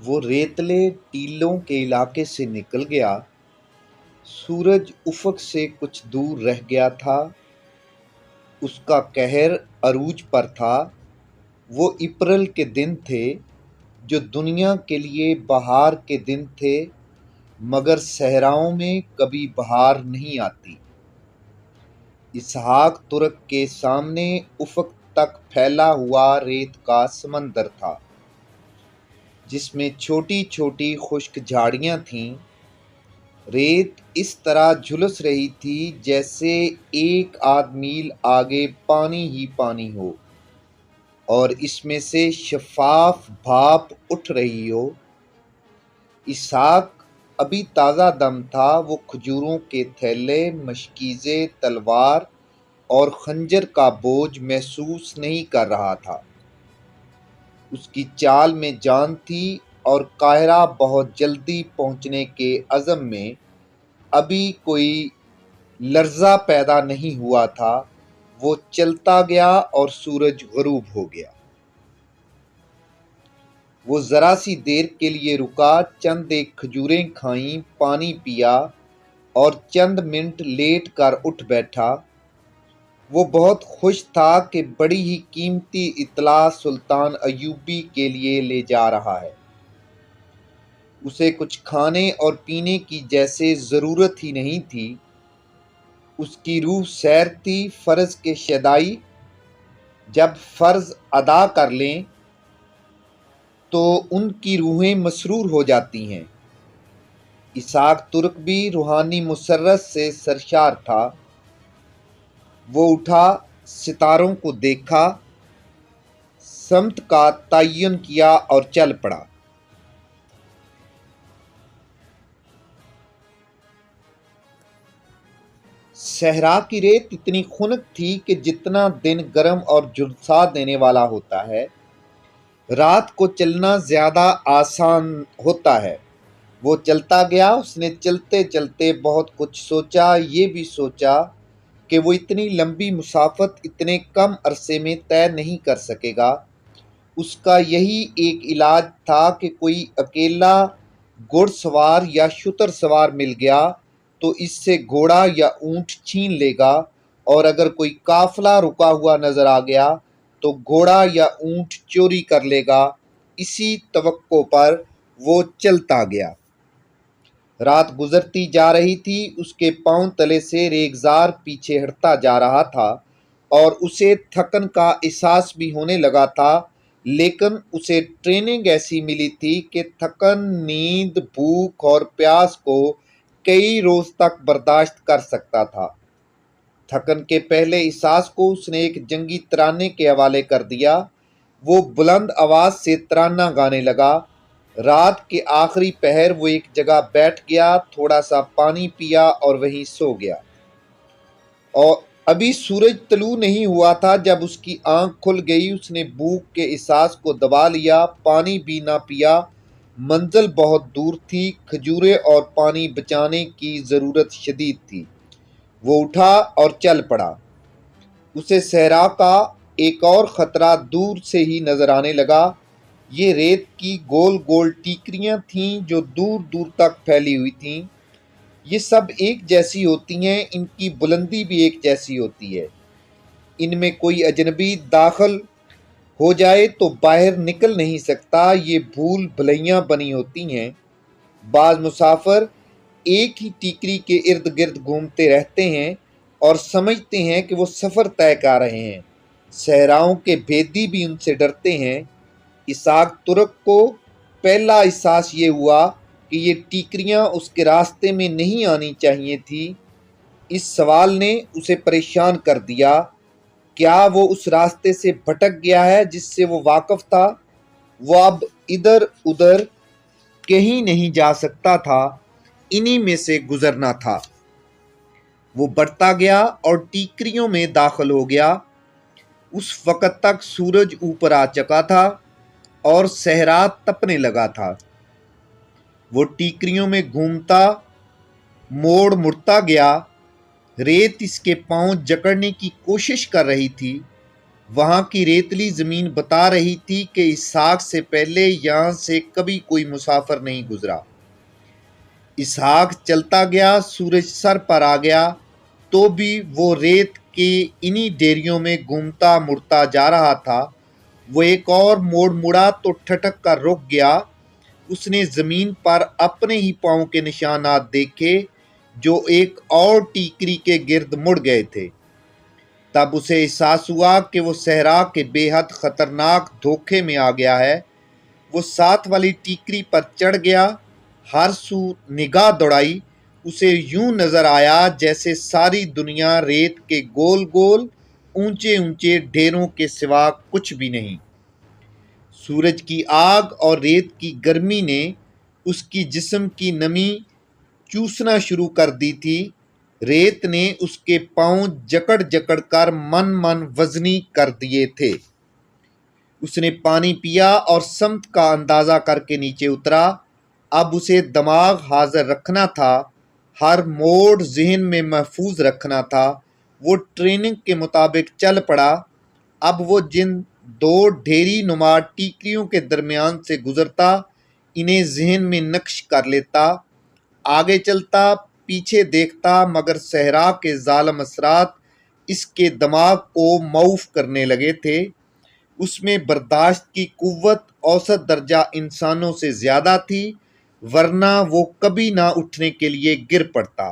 وہ ریتلے ٹیلوں کے علاقے سے نکل گیا۔ سورج افق سے کچھ دور رہ گیا تھا۔ اس کا قہر عروج پر تھا۔ وہ اپریل کے دن تھے جو دنیا کے لیے بہار کے دن تھے، مگر صحراؤں میں کبھی بہار نہیں آتی۔ اسحاق ترک کے سامنے افق تک پھیلا ہوا ریت کا سمندر تھا، جس میں چھوٹی چھوٹی خشک جھاڑیاں تھیں۔ ریت اس طرح جھلس رہی تھی جیسے ایک آدھ میل آگے پانی ہی پانی ہو اور اس میں سے شفاف بھاپ اٹھ رہی ہو۔ اسحاق ابھی تازہ دم تھا۔ وہ کھجوروں کے تھیلے، مشکیزیں، تلوار اور خنجر کا بوجھ محسوس نہیں کر رہا تھا۔ اس کی چال میں جان تھی اور قاہرہ بہت جلدی پہنچنے کے عزم میں ابھی کوئی لرزہ پیدا نہیں ہوا تھا۔ وہ چلتا گیا اور سورج غروب ہو گیا۔ وہ ذرا سی دیر کے لیے رکا، چند ایک کھجوریں کھائیں، پانی پیا اور چند منٹ لیٹ کر اٹھ بیٹھا۔ وہ بہت خوش تھا کہ بڑی ہی قیمتی اطلاع سلطان ایوبی کے لیے لے جا رہا ہے۔ اسے کچھ کھانے اور پینے کی جیسے ضرورت ہی نہیں تھی۔ اس کی روح سیر تھی فرض کے شیدائی۔ جب فرض ادا کر لیں تو ان کی روحیں مسرور ہو جاتی ہیں۔ اسحاق ترک بھی روحانی مسرت سے سرشار تھا۔ وہ اٹھا، ستاروں کو دیکھا، سمت کا تعین کیا اور چل پڑا۔ صحرا کی ریت اتنی خنک تھی کہ جتنا دن گرم اور جھلسا دینے والا ہوتا ہے، رات کو چلنا زیادہ آسان ہوتا ہے۔ وہ چلتا گیا۔ اس نے چلتے چلتے بہت کچھ سوچا۔ یہ بھی سوچا کہ وہ اتنی لمبی مسافت اتنے کم عرصے میں طے نہیں کر سکے گا۔ اس کا یہی ایک علاج تھا کہ کوئی اکیلا گھڑ سوار یا شتر سوار مل گیا تو اس سے گھوڑا یا اونٹ چھین لے گا، اور اگر کوئی قافلہ رکا ہوا نظر آ گیا تو گھوڑا یا اونٹ چوری کر لے گا۔ اسی توقع پر وہ چلتا گیا۔ رات گزرتی جا رہی تھی۔ اس کے پاؤں تلے سے ریگزار پیچھے ہٹتا جا رہا تھا اور اسے تھکن کا احساس بھی ہونے لگا تھا، لیکن اسے ٹریننگ ایسی ملی تھی کہ تھکن، نیند، بھوک اور پیاس کو کئی روز تک برداشت کر سکتا تھا۔ تھکن کے پہلے احساس کو اس نے ایک جنگی ترانے کے حوالے کر دیا۔ وہ بلند آواز سے ترانہ گانے لگا۔ رات کے آخری پہر وہ ایک جگہ بیٹھ گیا، تھوڑا سا پانی پیا اور وہیں سو گیا۔ اور ابھی سورج طلوع نہیں ہوا تھا جب اس کی آنکھ کھل گئی۔ اس نے بھوک کے احساس کو دبا لیا، پانی بھی نہ پیا۔ منزل بہت دور تھی، کھجوریں اور پانی بچانے کی ضرورت شدید تھی۔ وہ اٹھا اور چل پڑا۔ اسے صحرا کا ایک اور خطرہ دور سے ہی نظر آنے لگا۔ یہ ریت کی گول گول ٹیکریاں تھیں جو دور دور تک پھیلی ہوئی تھیں۔ یہ سب ایک جیسی ہوتی ہیں، ان کی بلندی بھی ایک جیسی ہوتی ہے۔ ان میں کوئی اجنبی داخل ہو جائے تو باہر نکل نہیں سکتا۔ یہ بھول بھلیاں بنی ہوتی ہیں۔ بعض مسافر ایک ہی ٹیکری کے ارد گرد گھومتے رہتے ہیں اور سمجھتے ہیں کہ وہ سفر طے کر رہے ہیں۔ صحراؤں کے بھیدی بھی ان سے ڈرتے ہیں۔ اسحاق ترک کو پہلا احساس یہ ہوا کہ یہ ٹیکریاں اس کے راستے میں نہیں آنی چاہیے تھی۔ اس سوال نے اسے پریشان کر دیا۔ کیا وہ اس راستے سے بھٹک گیا ہے جس سے وہ واقف تھا؟ وہ اب ادھر ادھر کہیں نہیں جا سکتا تھا، انہی میں سے گزرنا تھا۔ وہ بڑھتا گیا اور ٹیکریوں میں داخل ہو گیا۔ اس وقت تک سورج اوپر آ چکا تھا اور صحرا تپنے لگا تھا۔ وہ ٹیکریوں میں گھومتا، موڑ مڑتا گیا۔ ریت اس کے پاؤں جکڑنے کی کوشش کر رہی تھی۔ وہاں کی ریتلی زمین بتا رہی تھی کہ اسحاق سے پہلے یہاں سے کبھی کوئی مسافر نہیں گزرا۔ اسحاق چلتا گیا، سورج سر پر آ گیا تو بھی وہ ریت کے انہی ڈیریوں میں گھومتا مڑتا جا رہا تھا۔ وہ ایک اور موڑ مڑا تو ٹھٹک کر رک گیا۔ اس نے زمین پر اپنے ہی پاؤں کے نشانات دیکھے جو ایک اور ٹیکری کے گرد مڑ گئے تھے۔ تب اسے احساس ہوا کہ وہ صحرا کے بے حد خطرناک دھوکے میں آ گیا ہے۔ وہ ساتھ والی ٹیکری پر چڑھ گیا، ہر سو نگاہ دوڑائی، اسے یوں نظر آیا جیسے ساری دنیا ریت کے گول گول اونچے اونچے ڈھیروں کے سوا کچھ بھی نہیں۔ سورج کی آگ اور ریت کی گرمی نے اس کی جسم کی نمی چوسنا شروع کر دی تھی۔ ریت نے اس کے پاؤں جکڑ جکڑ کر من من وزنی کر دیے تھے۔ اس نے پانی پیا اور سمت کا اندازہ کر کے نیچے اترا۔ اب اسے دماغ حاضر رکھنا تھا، ہر موڑ ذہن میں محفوظ رکھنا تھا۔ وہ ٹریننگ کے مطابق چل پڑا۔ اب وہ جن دو ڈھیری نما ٹیکریوں کے درمیان سے گزرتا، انہیں ذہن میں نقش کر لیتا، آگے چلتا، پیچھے دیکھتا، مگر صحرا کے ظالم اثرات اس کے دماغ کو معوف کرنے لگے تھے۔ اس میں برداشت کی قوت اوسط درجہ انسانوں سے زیادہ تھی، ورنہ وہ کبھی نہ اٹھنے کے لیے گر پڑتا۔